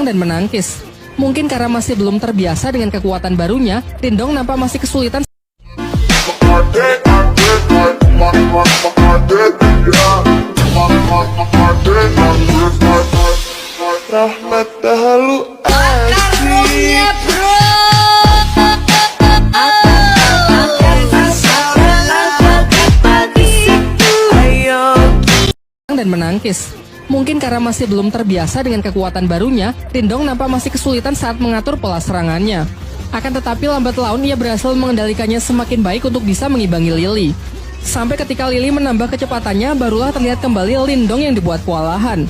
dan menangkis. Mungkin karena masih belum terbiasa dengan kekuatan barunya, Lindong nampak masih kesulitan Rahmat halu asik. dan menangkis. Mungkin karena masih belum terbiasa dengan kekuatan barunya, Lindong nampak masih kesulitan saat mengatur pola serangannya. Akan tetapi lambat laun ia berhasil mengendalikannya semakin baik untuk bisa mengimbangi Lily. Sampai ketika Lily menambah kecepatannya, barulah terlihat kembali Lindong yang dibuat kewalahan.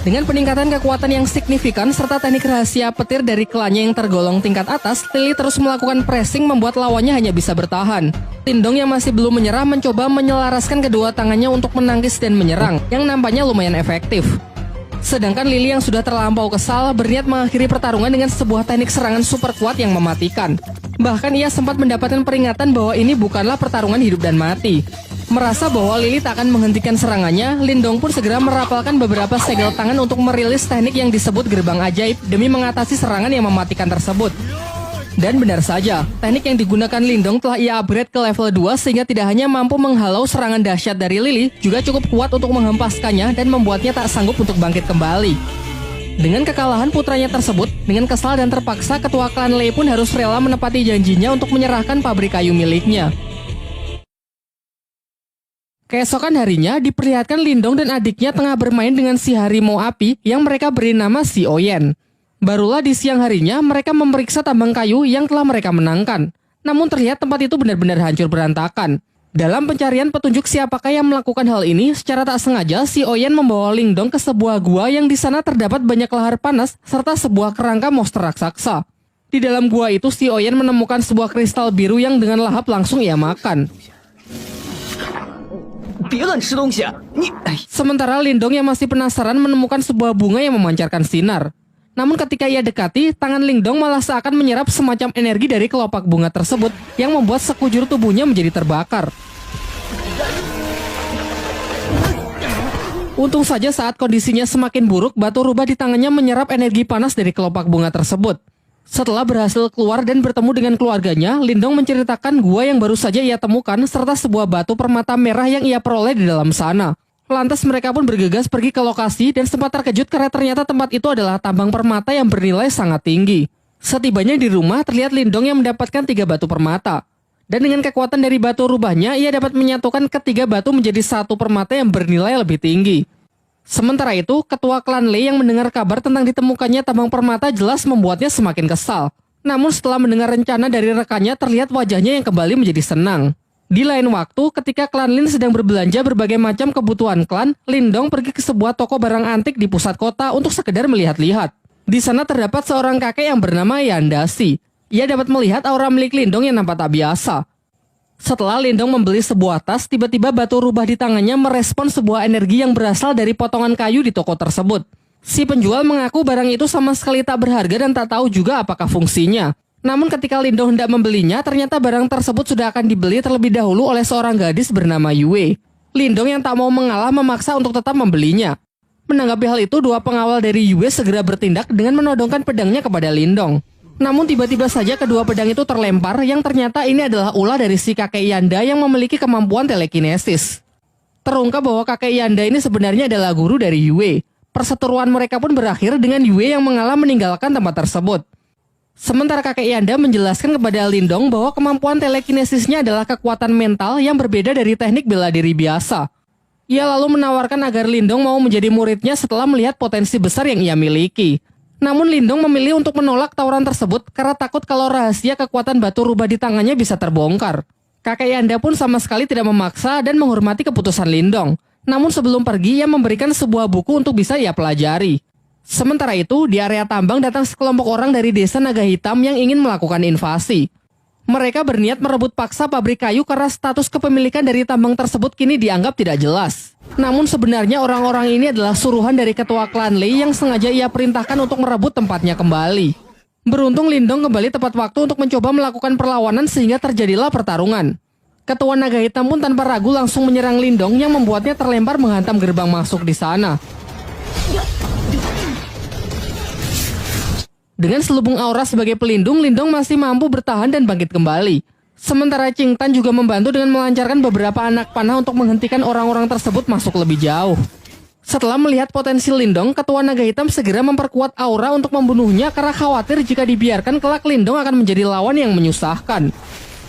Dengan peningkatan kekuatan yang signifikan serta teknik rahasia petir dari klannya yang tergolong tingkat atas, Lily terus melakukan pressing membuat lawannya hanya bisa bertahan. Lindong yang masih belum menyerah mencoba menyelaraskan kedua tangannya untuk menangkis dan menyerang, yang nampaknya lumayan efektif. Sedangkan Lily yang sudah terlampau kesal berniat mengakhiri pertarungan dengan sebuah teknik serangan super kuat yang mematikan. Bahkan ia sempat mendapatkan peringatan bahwa ini bukanlah pertarungan hidup dan mati. Merasa bahwa Lily tak akan menghentikan serangannya, Lindong pun segera merapalkan beberapa segel tangan untuk merilis teknik yang disebut gerbang ajaib demi mengatasi serangan yang mematikan tersebut. Dan benar saja, teknik yang digunakan Lindong telah ia upgrade ke level 2 sehingga tidak hanya mampu menghalau serangan dahsyat dari Lily, juga cukup kuat untuk menghempaskannya dan membuatnya tak sanggup untuk bangkit kembali. Dengan kekalahan putranya tersebut, dengan kesal dan terpaksa ketua klan Lei pun harus rela menepati janjinya untuk menyerahkan pabrik kayu miliknya. Keesokan harinya, diperlihatkan Lindong dan adiknya tengah bermain dengan si harimau api yang mereka beri nama Si Oyen. Barulah di siang harinya, mereka memeriksa tambang kayu yang telah mereka menangkan. Namun terlihat tempat itu benar-benar hancur berantakan. Dalam pencarian petunjuk siapakah yang melakukan hal ini, secara tak sengaja Si Oyen membawa Lindong ke sebuah gua yang di sana terdapat banyak lahar panas serta sebuah kerangka monster raksasa. Di dalam gua itu, Si Oyen menemukan sebuah kristal biru yang dengan lahap langsung ia makan. Sementara Lindong yang masih penasaran menemukan sebuah bunga yang memancarkan sinar. Namun ketika ia dekati, tangan Lindong malah seakan menyerap semacam energi dari kelopak bunga tersebut yang membuat sekujur tubuhnya menjadi terbakar. Untung saja saat kondisinya semakin buruk, batu rubah di tangannya menyerap energi panas dari kelopak bunga tersebut. Setelah berhasil keluar dan bertemu dengan keluarganya, Lindong menceritakan gua yang baru saja ia temukan serta sebuah batu permata merah yang ia peroleh di dalam sana. Lantas mereka pun bergegas pergi ke lokasi dan sempat terkejut karena ternyata tempat itu adalah tambang permata yang bernilai sangat tinggi. Setibanya di rumah, terlihat Lindong yang mendapatkan 3 batu permata. Dan dengan kekuatan dari batu rubahnya, ia dapat menyatukan ketiga batu menjadi satu permata yang bernilai lebih tinggi. Sementara itu, ketua klan Lei yang mendengar kabar tentang ditemukannya tambang permata jelas membuatnya semakin kesal. Namun setelah mendengar rencana dari rekannya, terlihat wajahnya yang kembali menjadi senang. Di lain waktu, ketika klan Lin sedang berbelanja berbagai macam kebutuhan klan, Lindong pergi ke sebuah toko barang antik di pusat kota untuk sekedar melihat-lihat. Di sana terdapat seorang kakek yang bernama Yandasi. Ia dapat melihat aura milik Lindong yang nampak tak biasa. Setelah Lindong membeli sebuah tas, tiba-tiba batu rubah di tangannya merespon sebuah energi yang berasal dari potongan kayu di toko tersebut. Si penjual mengaku barang itu sama sekali tak berharga dan tak tahu juga apakah fungsinya. Namun ketika Lindong hendak membelinya, ternyata barang tersebut sudah akan dibeli terlebih dahulu oleh seorang gadis bernama Yue. Lindong yang tak mau mengalah memaksa untuk tetap membelinya. Menanggapi hal itu, dua pengawal dari Yue segera bertindak dengan menodongkan pedangnya kepada Lindong. Namun tiba-tiba saja kedua pedang itu terlempar yang ternyata ini adalah ulah dari si kakek Yanda yang memiliki kemampuan telekinesis. Terungkap bahwa kakek Yanda ini sebenarnya adalah guru dari Yue. Perseteruan mereka pun berakhir dengan Yue yang mengalah meninggalkan tempat tersebut. Sementara kakek Yanda menjelaskan kepada Lindong bahwa kemampuan telekinesisnya adalah kekuatan mental yang berbeda dari teknik bela diri biasa. Ia lalu menawarkan agar Lindong mau menjadi muridnya setelah melihat potensi besar yang ia miliki. Namun Lindong memilih untuk menolak tawaran tersebut karena takut kalau rahasia kekuatan batu rubah di tangannya bisa terbongkar. Kakek Yanda pun sama sekali tidak memaksa dan menghormati keputusan Lindong. Namun sebelum pergi, ia memberikan sebuah buku untuk bisa ia pelajari. Sementara itu, di area tambang datang sekelompok orang dari desa Naga Hitam yang ingin melakukan invasi. Mereka berniat merebut paksa pabrik kayu karena status kepemilikan dari tambang tersebut kini dianggap tidak jelas. Namun sebenarnya orang-orang ini adalah suruhan dari ketua klan Lei yang sengaja ia perintahkan untuk merebut tempatnya kembali. Beruntung Lindong kembali tepat waktu untuk mencoba melakukan perlawanan sehingga terjadilah pertarungan. Ketua Naga Hitam pun tanpa ragu langsung menyerang Lindong yang membuatnya terlempar menghantam gerbang masuk di sana. Dengan selubung aura sebagai pelindung, Lindong masih mampu bertahan dan bangkit kembali. Sementara Qing Tan juga membantu dengan melancarkan beberapa anak panah untuk menghentikan orang-orang tersebut masuk lebih jauh. Setelah melihat potensi Lindong, Ketua Naga Hitam segera memperkuat aura untuk membunuhnya karena khawatir jika dibiarkan kelak Lindong akan menjadi lawan yang menyusahkan.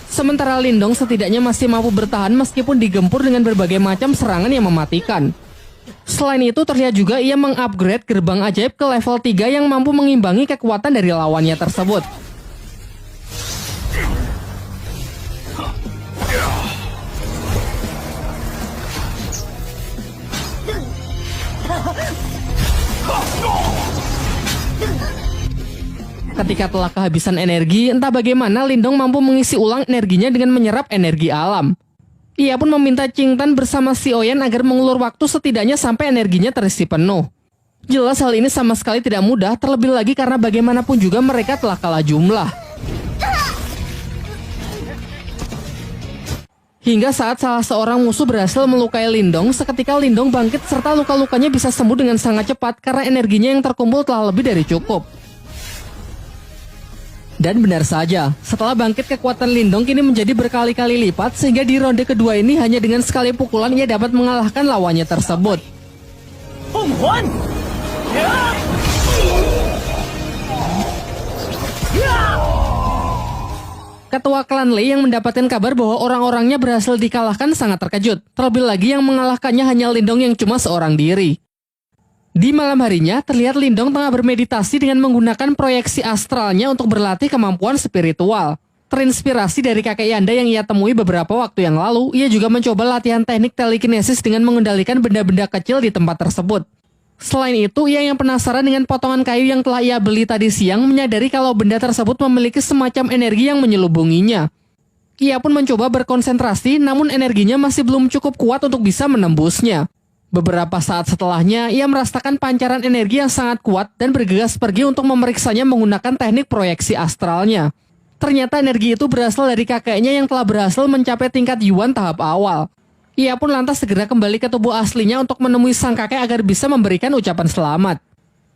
Sementara Lindong setidaknya masih mampu bertahan meskipun digempur dengan berbagai macam serangan yang mematikan. Selain itu terlihat juga ia mengupgrade gerbang ajaib ke level 3 yang mampu mengimbangi kekuatan dari lawannya tersebut. Ketika telah kehabisan energi, entah bagaimana Lindong mampu mengisi ulang energinya dengan menyerap energi alam. Ia pun meminta Qing Tan bersama Si Oyen agar mengulur waktu setidaknya sampai energinya terisi penuh. Jelas hal ini sama sekali tidak mudah, terlebih lagi karena bagaimanapun juga mereka telah kalah jumlah. Hingga saat salah seorang musuh berhasil melukai Lindong, seketika Lindong bangkit serta luka-lukanya bisa sembuh dengan sangat cepat karena energinya yang terkumpul telah lebih dari cukup. Dan benar saja, setelah bangkit kekuatan Lindong kini menjadi berkali-kali lipat sehingga di ronde kedua ini hanya dengan sekali pukulan ia dapat mengalahkan lawannya tersebut. Ketua klan Lei yang mendapatkan kabar bahwa orang-orangnya berhasil dikalahkan sangat terkejut. Terlebih lagi yang mengalahkannya hanya Lindong yang cuma seorang diri. Di malam harinya, terlihat Lindong tengah bermeditasi dengan menggunakan proyeksi astralnya untuk berlatih kemampuan spiritual. Terinspirasi dari kakek Yanda yang ia temui beberapa waktu yang lalu, ia juga mencoba latihan teknik telekinesis dengan mengendalikan benda-benda kecil di tempat tersebut. Selain itu, ia yang penasaran dengan potongan kayu yang telah ia beli tadi siang menyadari kalau benda tersebut memiliki semacam energi yang menyelubunginya. Ia pun mencoba berkonsentrasi, namun energinya masih belum cukup kuat untuk bisa menembusnya. Beberapa saat setelahnya, ia merasakan pancaran energi yang sangat kuat dan bergegas pergi untuk memeriksanya menggunakan teknik proyeksi astralnya. Ternyata energi itu berasal dari kakeknya yang telah berhasil mencapai tingkat Yuan tahap awal. Ia pun lantas segera kembali ke tubuh aslinya untuk menemui sang kakek agar bisa memberikan ucapan selamat.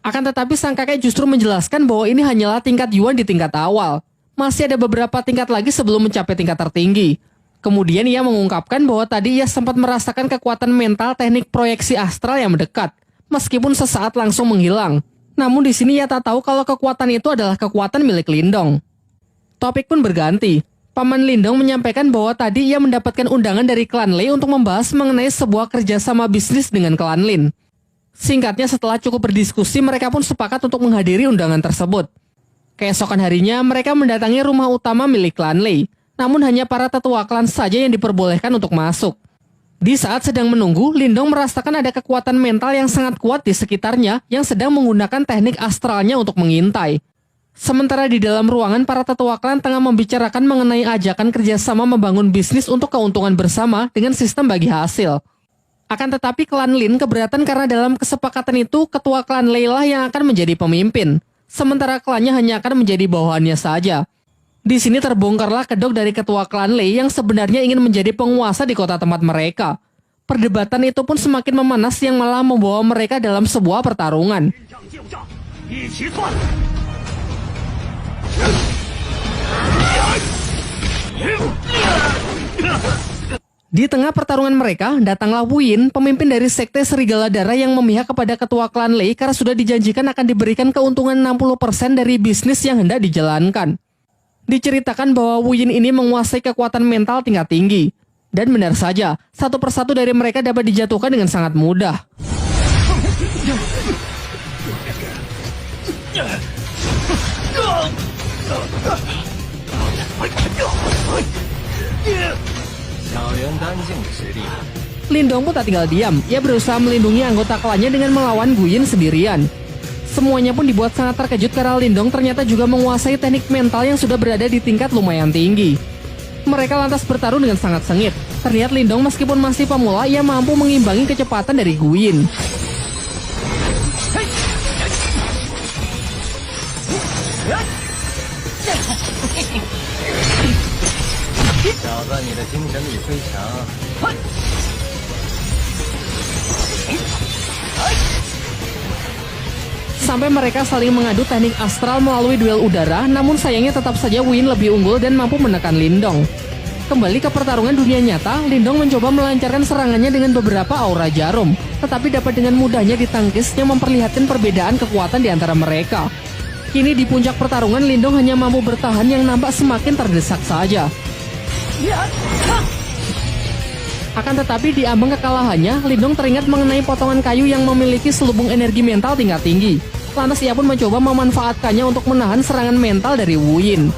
Akan tetapi sang kakek justru menjelaskan bahwa ini hanyalah tingkat Yuan di tingkat awal. Masih ada beberapa tingkat lagi sebelum mencapai tingkat tertinggi. Kemudian ia mengungkapkan bahwa tadi ia sempat merasakan kekuatan mental teknik proyeksi astral yang mendekat, meskipun sesaat langsung menghilang. Namun di sini ia tak tahu kalau kekuatan itu adalah kekuatan milik Lindong. Topik pun berganti. Paman Lindong menyampaikan bahwa tadi ia mendapatkan undangan dari klan Lei untuk membahas mengenai sebuah kerjasama bisnis dengan klan Lin. Singkatnya setelah cukup berdiskusi, mereka pun sepakat untuk menghadiri undangan tersebut. Keesokan harinya, mereka mendatangi rumah utama milik klan Lei. Namun hanya para tetua klan saja yang diperbolehkan untuk masuk. Di saat sedang menunggu, Lindong merasakan ada kekuatan mental yang sangat kuat di sekitarnya yang sedang menggunakan teknik astralnya untuk mengintai. Sementara di dalam ruangan, para tetua klan tengah membicarakan mengenai ajakan kerjasama membangun bisnis untuk keuntungan bersama dengan sistem bagi hasil. Akan tetapi klan Lin keberatan karena dalam kesepakatan itu, ketua klan Lei lah yang akan menjadi pemimpin. Sementara klannya hanya akan menjadi bawahannya saja. Di sini terbongkarlah kedok dari ketua klan Lei yang sebenarnya ingin menjadi penguasa di kota tempat mereka. Perdebatan itu pun semakin memanas yang malah membawa mereka dalam sebuah pertarungan. Di tengah pertarungan mereka, datanglah Wu Yin, pemimpin dari sekte Serigala Darah yang memihak kepada ketua klan Lei karena sudah dijanjikan akan diberikan keuntungan 60% dari bisnis yang hendak dijalankan. Diceritakan bahwa Wu Yin ini menguasai kekuatan mental tingkat tinggi. Dan benar saja, satu persatu dari mereka dapat dijatuhkan dengan sangat mudah. Lindong pun tak tinggal diam. Ia berusaha melindungi anggota klannya dengan melawan Gu Yin sendirian. Semuanya pun dibuat sangat terkejut karena Lindong ternyata juga menguasai teknik mental yang sudah berada di tingkat lumayan tinggi. Mereka lantas bertarung dengan sangat sengit. Terlihat Lindong meskipun masih pemula, ia mampu mengimbangi kecepatan dari Gu Yin. sampai mereka saling mengadu teknik astral melalui duel udara, namun sayangnya tetap saja Wuyin lebih unggul dan mampu menekan Lindong. Kembali ke pertarungan dunia nyata, Lindong mencoba melancarkan serangannya dengan beberapa aura jarum, tetapi dapat dengan mudahnya ditangkis yang memperlihatkan perbedaan kekuatan di antara mereka. Kini di puncak pertarungan, Lindong hanya mampu bertahan yang nampak semakin terdesak saja. Akan tetapi di ambang kekalahannya, Lindong teringat mengenai potongan kayu yang memiliki selubung energi mental tingkat tinggi. Lantas ia pun mencoba memanfaatkannya untuk menahan serangan mental dari Wuyin.